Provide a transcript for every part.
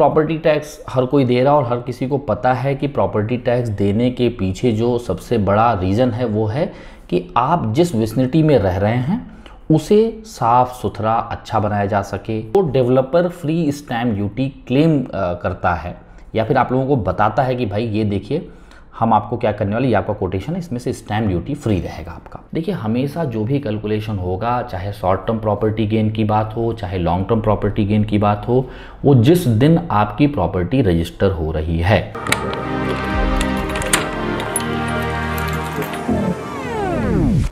Property tax हर कोई दे रहा और हर किसी को पता है कि प्रॉपर्टी टैक्स देने के पीछे जो सबसे बड़ा रीज़न है वो है कि आप जिस विसिनिटी में रह रहे हैं उसे साफ सुथरा अच्छा बनाया जा सके। तो developer free stamp duty claim करता है या फिर आप लोगों को बताता है कि भाई ये देखिए हम आपको क्या करने वाले, ये आपका कोटेशन है, इसमें से स्टैम्प ड्यूटी फ्री रहेगा आपका। देखिए हमेशा जो भी कैलकुलेशन होगा, चाहे शॉर्ट टर्म प्रॉपर्टी गेन की बात हो चाहे लॉन्ग टर्म प्रॉपर्टी गेन की बात हो, वो जिस दिन आपकी प्रॉपर्टी रजिस्टर हो रही है।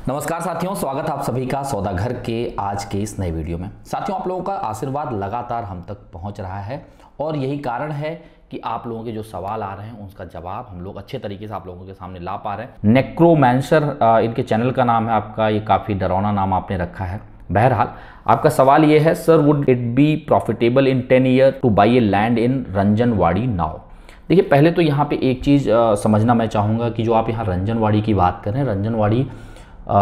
नमस्कार साथियों, स्वागत है आप सभी का सौदा घर के आज के इस नए वीडियो में। साथियों, आप लोगों का आशीर्वाद लगातार हम तक पहुंच रहा है और यही कारण है कि आप लोगों के जो सवाल आ रहे हैं उसका जवाब हम लोग अच्छे तरीके से आप लोगों के सामने ला पा रहे हैं। नेक्रोमैंसर इनके चैनल का नाम है आपका, ये काफ़ी डरावना नाम आपने रखा है। बहरहाल आपका सवाल ये है, sir would it be profitable in 10 year to buy a land in Ranjanwadi now. देखिए पहले तो यहाँ पे एक चीज़ समझना मैं चाहूँगा कि जो आप यहाँ रंजनवाड़ी की बात कर रहे हैं, रंजनवाड़ी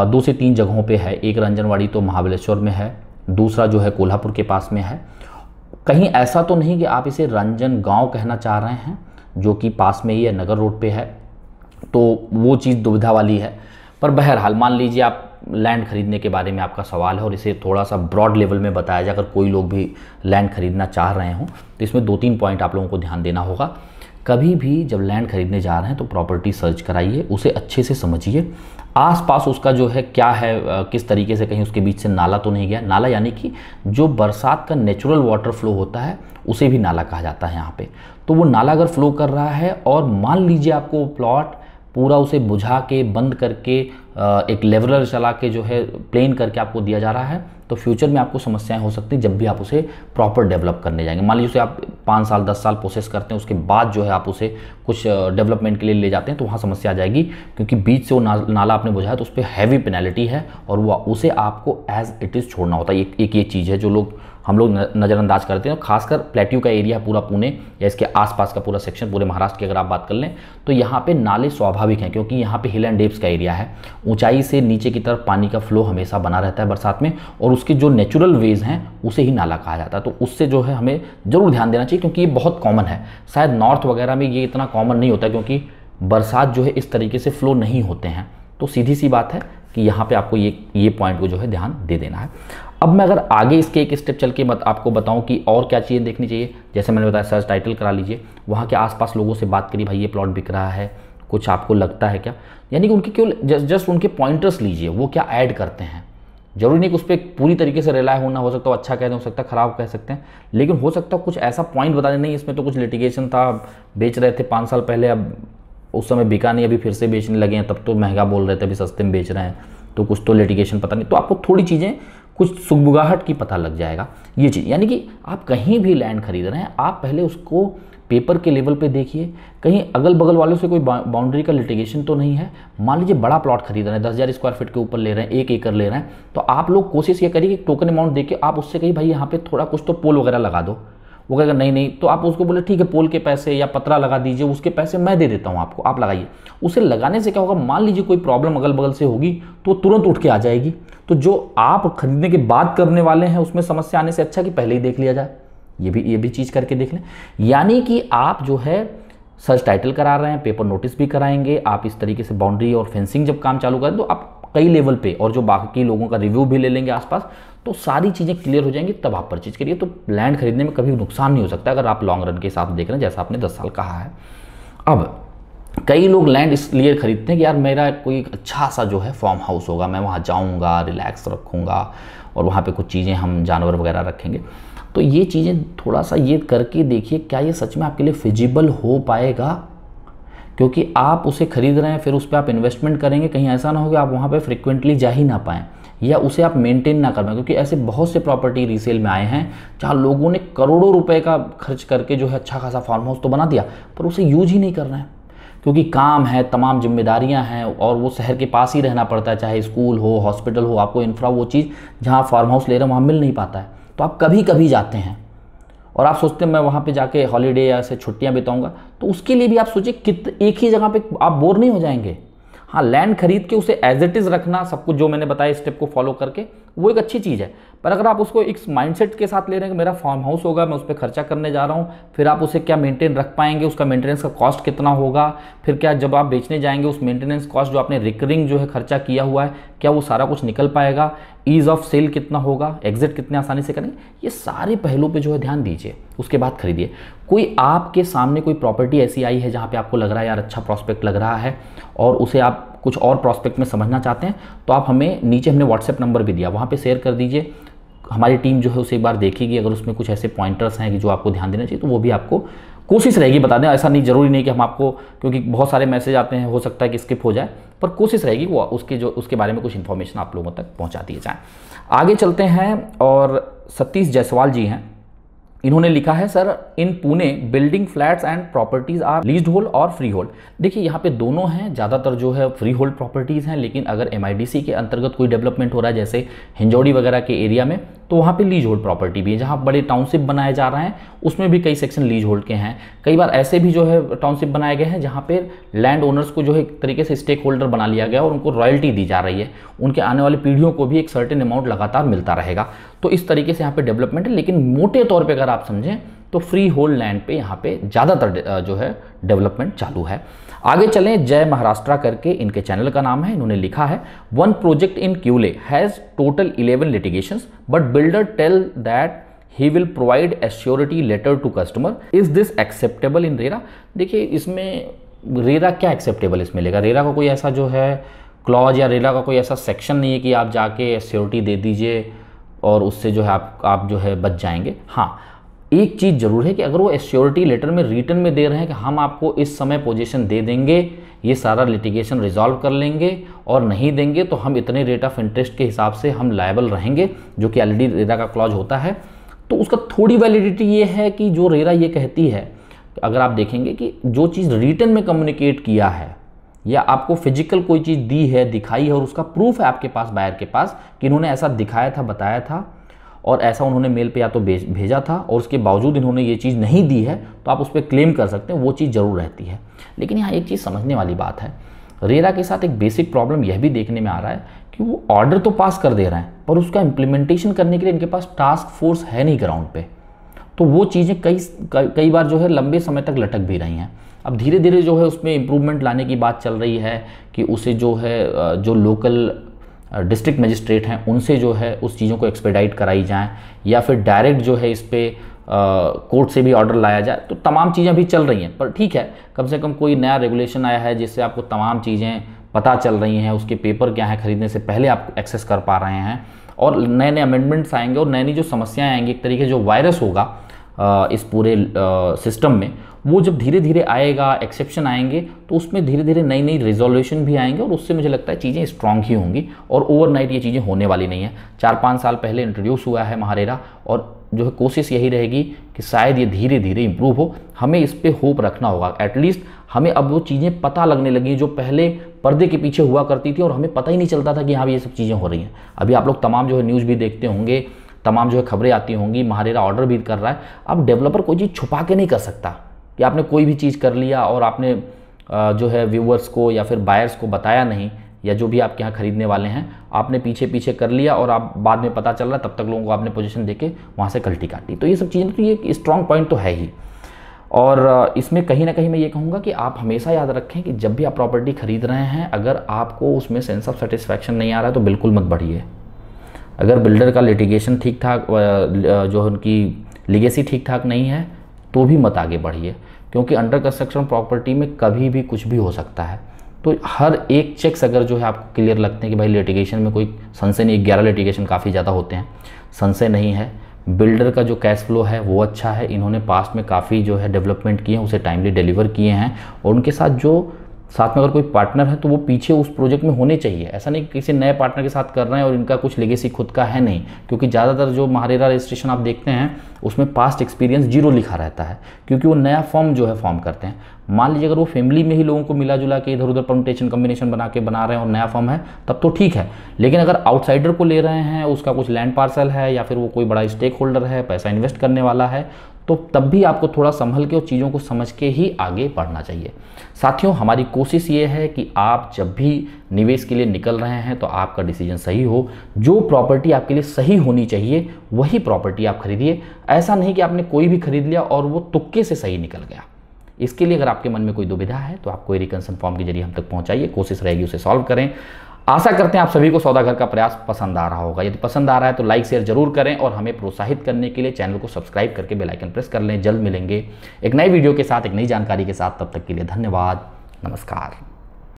2 से 3 जगहों पे है। एक रंजनवाड़ी तो महाबलेश्वर में है, दूसरा जो है कोल्हापुर के पास में है। कहीं ऐसा तो नहीं कि आप इसे रंजन गांव कहना चाह रहे हैं जो कि पास में ही है, नगर रोड पे है, तो वो चीज़ दुविधा वाली है। पर बहरहाल मान लीजिए आप लैंड खरीदने के बारे में आपका सवाल है और इसे थोड़ा सा ब्रॉड लेवल में बताया जाए, अगर कोई लोग भी लैंड खरीदना चाह रहे हों तो इसमें 2-3 पॉइंट आप लोगों को ध्यान देना होगा। कभी भी जब लैंड खरीदने जा रहे हैं तो प्रॉपर्टी सर्च कराइए, उसे अच्छे से समझिए, आसपास उसका जो है क्या है, किस तरीके से कहीं उसके बीच से नाला तो नहीं गया। नाला यानी कि जो बरसात का नेचुरल वाटर फ्लो होता है उसे भी नाला कहा जाता है यहाँ पे। तो वो नाला अगर फ्लो कर रहा है और मान लीजिए आपको प्लॉट पूरा उसे बुझा के बंद करके एक लेवलर चला के जो है प्लेन करके आपको दिया जा रहा है, तो फ्यूचर में आपको समस्याएं हो सकती हैं जब भी आप उसे प्रॉपर डेवलप करने जाएंगे। मान लीजिए उसे आप 5 साल 10 साल प्रोसेस करते हैं, उसके बाद जो है आप उसे कुछ डेवलपमेंट के लिए ले जाते हैं तो वहाँ समस्या आ जाएगी, क्योंकि बीच से वो नाला आपने बुझाया तो उस पर हैवी पेनल्टी है और वो उसे आपको एज इट इज़ छोड़ना होता है। एक ये चीज़ है जो हम लोग नज़रअंदाज करते हैं। खासकर प्लेट्यू का एरिया पूरा पुणे या इसके आसपास का पूरा सेक्शन, पूरे महाराष्ट्र की अगर आप बात कर लें तो यहाँ पे नाले स्वाभाविक हैं, क्योंकि यहाँ पे हिल एंड डेप्स का एरिया है। ऊंचाई से नीचे की तरफ पानी का फ्लो हमेशा बना रहता है बरसात में, और उसके जो नेचुरल वेज हैं उसे ही नाला कहा जाता है। तो उससे जो है हमें ज़रूर ध्यान देना चाहिए, क्योंकि ये बहुत कॉमन है। शायद नॉर्थ वगैरह में ये इतना कॉमन नहीं होता, क्योंकि बरसात जो है इस तरीके से फ्लो नहीं होते हैं। तो सीधी सी बात है कि यहाँ पे आपको ये पॉइंट को जो है ध्यान दे देना है। अब मैं अगर आगे इसके एक स्टेप चल के आपको बताऊं कि और क्या चीज़ें देखनी चाहिए, जैसे मैंने बताया सर्च टाइटल करा लीजिए, वहाँ के आसपास लोगों से बात करिए, भाई ये प्लॉट बिक रहा है, कुछ आपको लगता है क्या, यानी कि उनके केवल जस्ट उनके पॉइंटर्स लीजिए, वो क्या ऐड करते हैं। जरूरी नहीं कि उस पर पूरी तरीके से रिलाय होना, हो सकता है अच्छा कह दें, हो सकता है खराब कह सकते हैं, लेकिन हो सकता है कुछ ऐसा पॉइंट बता दें, नहीं इसमें तो कुछ लिटिगेशन था, बेच रहे थे 5 साल पहले, अब उस समय बिका नहीं, अभी फिर से बेचने लगे हैं, तब तो महंगा बोल रहे थे, अभी सस्ते में बेच रहे हैं, तो कुछ तो लिटिगेशन पता नहीं। तो आपको थोड़ी चीज़ें कुछ सुगबुगाहट की पता लग जाएगा ये चीज़। यानी कि आप कहीं भी लैंड खरीद रहे हैं, आप पहले उसको पेपर के लेवल पे देखिए, कहीं अगल बगल वालों से कोई बाउंड्री का लिटिगेशन तो नहीं है। मान लीजिए बड़ा प्लॉट खरीद रहे हैं, 10,000 स्क्वायर फीट के ऊपर ले रहे हैं, 1 एकड़ ले रहे हैं, तो आप लोग कोशिश ये करिए कि टोकन अमाउंट देके आप उससे कहिए भाई यहाँ पे थोड़ा कुछ तो पोल वगैरह लगा दो। वो कहेगा नहीं, तो आप उसको बोले ठीक है पोल के पैसे या पतरा लगा दीजिए, उसके पैसे मैं दे देता हूँ आपको, आप लगाइए। उसे लगाने से क्या होगा, मान लीजिए कोई प्रॉब्लम अगल बगल से होगी तो तुरंत उठ के आ जाएगी। तो जो आप खरीदने के बाद करने वाले हैं उसमें समस्या आने से अच्छा कि पहले ही देख लिया जाए। ये भी चीज़ करके देख लें। यानी कि आप जो है सर्च टाइटल करा रहे हैं, पेपर नोटिस भी कराएंगे, आप इस तरीके से बाउंड्री और फेंसिंग जब काम चालू करें तो आप कई लेवल पे, और जो बाकी लोगों का रिव्यू भी ले लेंगे आसपास, तो सारी चीज़ें क्लियर हो जाएंगी, तब आप परचेज करिए। तो लैंड खरीदने में कभी नुकसान नहीं हो सकता अगर आप लॉन्ग रन के हिसाब से देख रहे हैं, जैसा आपने 10 साल कहा है। अब कई लोग लैंड इसलिए खरीदते हैं कि यार मेरा कोई अच्छा सा जो है फार्म हाउस होगा, मैं वहाँ जाऊँगा, रिलैक्स रखूँगा और वहाँ पे कुछ चीज़ें हम जानवर वगैरह रखेंगे। तो ये चीज़ें थोड़ा सा ये करके देखिए, क्या ये सच में आपके लिए फिजिबल हो पाएगा, क्योंकि आप उसे खरीद रहे हैं, फिर उस पर आप इन्वेस्टमेंट करेंगे, कहीं ऐसा ना हो कि आप वहाँ पे फ्रिक्वेंटली जा ही ना पाएँ या उसे आप मेंटेन ना कर पाएँ। क्योंकि ऐसे बहुत से प्रॉपर्टी रीसेल में आए हैं जहाँ लोगों ने करोड़ों रुपए का खर्च करके जो है अच्छा खासा फार्म हाउस तो बना दिया, पर उसे यूज ही नहीं कर रहे हैं, क्योंकि काम है, तमाम जिम्मेदारियां हैं और वो शहर के पास ही रहना पड़ता है, चाहे स्कूल हो, हॉस्पिटल हो, आपको इंफ्रा वो चीज़ जहाँ फार्म हाउस ले रहे हैं वहाँ मिल नहीं पाता है। तो आप कभी कभी जाते हैं और आप सोचते हैं मैं वहाँ पे जाके हॉलीडे या ऐसे छुट्टियाँ बिताऊंगा, तो उसके लिए भी आप सोचिए एक ही जगह पे आप बोर नहीं हो जाएंगे। हाँ, लैंड खरीद के उसे एज इट इज़ रखना, सब कुछ जो मैंने बताया स्टेप को फॉलो करके, वो एक अच्छी चीज़ है। पर अगर आप उसको एक माइंडसेट के साथ ले रहे हैं कि मेरा फार्म हाउस होगा, मैं उस पर खर्चा करने जा रहा हूँ, फिर आप उसे क्या मेंटेन रख पाएंगे, उसका मेंटेनेंस का कॉस्ट कितना होगा, फिर क्या जब आप बेचने जाएंगे उस मेंटेनेंस कॉस्ट जो आपने रिकरिंग जो है खर्चा किया हुआ है, क्या वो सारा कुछ निकल पाएगा, ईज ऑफ सेल कितना होगा, एग्जिट कितने आसानी से करेंगे, ये सारे पहलू पे जो है ध्यान दीजिए, उसके बाद खरीदिए। कोई आपके सामने कोई प्रॉपर्टी ऐसी आई है जहाँ पे आपको लग रहा है यार अच्छा प्रॉस्पेक्ट लग रहा है और उसे आप कुछ और प्रॉस्पेक्ट में समझना चाहते हैं, तो आप हमें नीचे हमने व्हाट्सएप नंबर भी दिया, वहाँ पे शेयर कर दीजिए। हमारी टीम जो है उसे एक बार देखेगी, अगर उसमें कुछ ऐसे पॉइंटर्स हैं कि जो आपको ध्यान देना चाहिए तो वो भी आपको कोशिश रहेगी बता दें। ऐसा नहीं, जरूरी नहीं कि हम आपको, क्योंकि बहुत सारे मैसेज आते हैं, हो सकता है कि स्किप हो जाए, पर कोशिश रहेगी वो उसके बारे में कुछ इन्फॉर्मेशन आप लोगों तक पहुंचा दिए जाएँ। आगे चलते हैं, और सतीश जायसवाल जी हैं, इन्होंने लिखा है sir in Pune building flats and properties are leased hold और फ्री होल्ड। देखिए यहाँ पे दोनों हैं, ज़्यादातर जो है फ्री होल्ड प्रॉपर्टीज़ हैं, लेकिन अगर MIDC के अंतर्गत कोई डेवलपमेंट हो रहा है जैसे हिंजौड़ी वगैरह के एरिया में, तो वहाँ पे लीज होल्ड प्रॉपर्टी भी है। जहाँ बड़े टाउनशिप बनाए जा रहे हैं उसमें भी कई सेक्शन लीज होल्ड के हैं। कई बार ऐसे भी जो है टाउनशिप बनाए गए हैं जहाँ पे लैंड ओनर्स को जो है एक तरीके से स्टेक होल्डर बना लिया गया और उनको रॉयल्टी दी जा रही है, उनके आने वाली पीढ़ियों को भी एक सर्टेन अमाउंट लगातार मिलता रहेगा। तो इस तरीके से यहाँ पे डेवलपमेंट है, लेकिन मोटे तौर पर अगर आप समझें तो फ्री होल्ड लैंड पे यहाँ पे ज़्यादातर जो है डेवलपमेंट चालू है। आगे चलें, जय महाराष्ट्र करके इनके चैनल का नाम है, इन्होंने लिखा है वन प्रोजेक्ट इन क्यूले has total 11 litigations but builder tell that he will provide assurity letter to customer, is this acceptable in RERA. देखिए इसमें रेरा क्या एक्सेप्टेबल इसमें लेगा, रेरा का कोई ऐसा जो है क्लॉज या रेरा का कोई ऐसा सेक्शन नहीं है कि आप जाके एश्योरिटी दे दीजिए और उससे जो है आप जो है बच जाएंगे। हाँ, एक चीज़ जरूर है कि अगर वो एश्योरिटी लेटर में रिटर्न में दे रहे हैं कि हम आपको इस समय पोजीशन दे देंगे, ये सारा लिटिगेशन रिजॉल्व कर लेंगे, और नहीं देंगे तो हम इतने रेट ऑफ इंटरेस्ट के हिसाब से हम लायबल रहेंगे, जो कि ऑलरेडी रेरा का क्लॉज होता है, तो उसका थोड़ी वैलिडिटी ये है कि जो रेरा ये कहती है, अगर आप देखेंगे कि जो चीज़ रिटर्न में कम्युनिकेट किया है या आपको फिजिकल कोई चीज़ दी है, दिखाई है, और उसका प्रूफ है आपके पास, बायर के पास, कि इन्होंने ऐसा दिखाया था, बताया था और ऐसा उन्होंने मेल पे या तो भेजा था और उसके बावजूद इन्होंने ये चीज़ नहीं दी है, तो आप उस पर क्लेम कर सकते हैं, वो चीज़ ज़रूर रहती है। लेकिन यहाँ एक चीज़ समझने वाली बात है, रेरा के साथ एक बेसिक प्रॉब्लम यह भी देखने में आ रहा है कि वो ऑर्डर तो पास कर दे रहे हैं, पर उसका इम्प्लीमेंटेशन करने के लिए इनके पास टास्क फोर्स है नहीं ग्राउंड पे, तो वो चीज़ें कई बार जो है लंबे समय तक लटक भी रही हैं। अब धीरे धीरे जो है उसमें इम्प्रूवमेंट लाने की बात चल रही है कि उसे जो है जो लोकल डिस्ट्रिक्ट मजिस्ट्रेट हैं उनसे जो है उस चीज़ों को एक्सपेडाइट कराई जाएँ, या फिर डायरेक्ट जो है इस पर कोर्ट से भी ऑर्डर लाया जाए। तो तमाम चीज़ें भी चल रही हैं, पर ठीक है, कम से कम कोई नया रेगुलेशन आया है जिससे आपको तमाम चीज़ें पता चल रही हैं, उसके पेपर क्या है, खरीदने से पहले आप एक्सेस कर पा रहे हैं, और नए नए अमेंडमेंट्स आएंगे और नई नई जो समस्याएं आएंगी, एक तरीके जो वायरस होगा इस पूरे सिस्टम में, वो जब धीरे धीरे आएगा, एक्सेप्शन आएंगे, तो उसमें धीरे धीरे नई नई रिजोल्यूशन भी आएंगे और उससे मुझे लगता है चीज़ें स्ट्रांग ही होंगी, और ओवरनाइट ये चीज़ें होने वाली नहीं है। 4-5 साल पहले इंट्रोड्यूस हुआ है महारेरा, और जो है कोशिश यही रहेगी कि शायद ये धीरे धीरे इंप्रूव हो। हमें इस पर होप रखना होगा, एटलीस्ट हमें अब वो चीज़ें पता लगने लगी जो पहले पर्दे के पीछे हुआ करती थी और हमें पता ही नहीं चलता था कि हाँ ये सब चीज़ें हो रही हैं। अभी आप लोग तमाम जो है न्यूज़ भी देखते होंगे, तमाम जो है खबरें आती होंगी, महारेरा ऑर्डर भी कर रहा है। अब डेवलपर कोई चीज़ छुपा के नहीं कर सकता कि आपने कोई भी चीज़ कर लिया और आपने जो है व्यूअर्स को या फिर बायर्स को बताया नहीं, या जो भी आपके यहाँ खरीदने वाले हैं, आपने पीछे पीछे कर लिया और आप बाद में पता चल रहा है तब तक लोगों को आपने पोजीशन देके वहाँ से कल्टी काटी। तो ये सब चीज़ें, तो ये स्ट्रॉन्ग पॉइंट तो है ही। और इसमें कहीं ना कहीं मैं ये कहूँगा कि आप हमेशा याद रखें कि जब भी आप प्रॉपर्टी खरीद रहे हैं, अगर आपको उसमें सेंस ऑफ सेटिस्फैक्शन नहीं आ रहा है तो बिल्कुल मत बढ़िए। अगर बिल्डर का लिटिगेशन ठीक ठाक, जो उनकी लीगेसी ठीक ठाक नहीं है, तो भी मत आगे बढ़िए, क्योंकि अंडर कंस्ट्रक्शन प्रॉपर्टी में कभी भी कुछ भी हो सकता है। तो हर एक चेक्स अगर जो है आपको क्लियर लगते हैं कि भाई लिटिगेशन में कोई संशय नहीं, 11 लिटिगेशन काफ़ी ज़्यादा होते हैं, संशय नहीं है, बिल्डर का जो कैश फ्लो है वो अच्छा है, इन्होंने पास्ट में काफ़ी जो है डेवलपमेंट किए हैं, उसे टाइमली डिलीवर किए हैं, और उनके साथ जो साथ में अगर कोई पार्टनर है तो वो पीछे उस प्रोजेक्ट में होने चाहिए। ऐसा नहीं कि किसी नए पार्टनर के साथ कर रहे हैं और इनका कुछ लेगेसी खुद का है नहीं, क्योंकि ज़्यादातर जो महारेरा रजिस्ट्रेशन आप देखते हैं उसमें पास्ट एक्सपीरियंस 0 लिखा रहता है, क्योंकि वो नया फॉर्म जो है फॉर्म करते हैं। मान लीजिए अगर वो फैमिली में ही लोगों को मिला जुला के इधर उधर परमुटेशन कम्बिनेशन बना रहे हैं और नया फॉर्म है, तब तो ठीक है। लेकिन अगर आउटसाइडर को ले रहे हैं, उसका कुछ लैंड पार्सल है या फिर वो कोई बड़ा स्टेक होल्डर है, पैसा इन्वेस्ट करने वाला है, तो तब भी आपको थोड़ा संभल के और चीज़ों को समझ के ही आगे बढ़ना चाहिए। साथियों, हमारी कोशिश ये है कि आप जब भी निवेश के लिए निकल रहे हैं तो आपका डिसीजन सही हो। जो प्रॉपर्टी आपके लिए सही होनी चाहिए वही प्रॉपर्टी आप खरीदिए। ऐसा नहीं कि आपने कोई भी खरीद लिया और वो तुक्के से सही निकल गया। इसके लिए अगर आपके मन में कोई दुविधा है तो आप कोई रिकंसन फॉर्म के जरिए हम तक पहुंचाइए, कोशिश रहेगी उसे सॉल्व करें। आशा करते हैं आप सभी को सौदागर का प्रयास पसंद आ रहा होगा। यदि पसंद आ रहा है तो लाइक शेयर जरूर करें और हमें प्रोत्साहित करने के लिए चैनल को सब्सक्राइब करके बेल आइकन प्रेस कर लें। जल्द मिलेंगे एक नई वीडियो के साथ, एक नई जानकारी के साथ। तब तक के लिए धन्यवाद, नमस्कार।